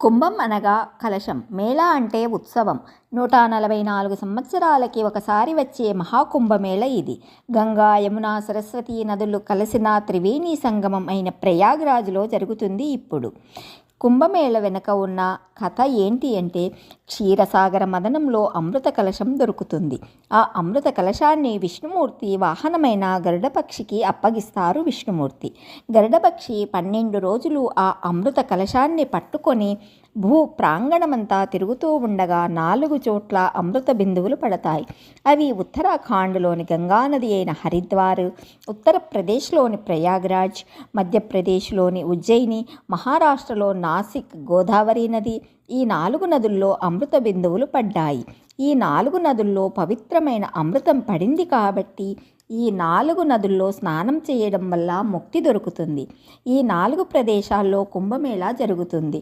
కుంభం అనగా కలశం, మేళా అంటే ఉత్సవం. 144 సంవత్సరాలకి ఒకసారి వచ్చే మహాకుంభమేళ ఇది. గంగా, యమున, సరస్వతి నదులు కలిసిన త్రివేణి సంగమం అయిన ప్రయాగ్రాజ్లో జరుగుతుంది ఇప్పుడు. కుంభమేళ వెనుక ఉన్న కథ ఏంటి అంటే, క్షీరసాగర మదనంలో అమృత కలశం దొరుకుతుంది. ఆ అమృత కలశాన్ని విష్ణుమూర్తి వాహనమైన గరుడపక్షికి అప్పగిస్తారు విష్ణుమూర్తి. గరుడపక్షి 12 రోజులు ఆ అమృత కలశాన్ని పట్టుకొని భూ ప్రాంగణమంతా తిరుగుతూ ఉండగా 4 చోట్ల అమృత బిందువులు పడతాయి. అవి ఉత్తరాఖండ్లోని గంగానది అయిన హరిద్వార్, ఉత్తరప్రదేశ్లోని ప్రయాగ్రాజ్, మధ్యప్రదేశ్లోని ఉజ్జయిని, మహారాష్ట్రలో నాసిక్ గోదావరి నది, ఈ 4 నదుల్లో అమృత బిందువులు పడ్డాయి. ఈ 4 నదుల్లో పవిత్రమైన అమృతం పడింది కాబట్టి ఈ 4 నదుల్లో స్నానం చేయడం వల్ల ముక్తి దొరుకుతుంది. ఈ 4 ప్రదేశాల్లో కుంభమేళా జరుగుతుంది.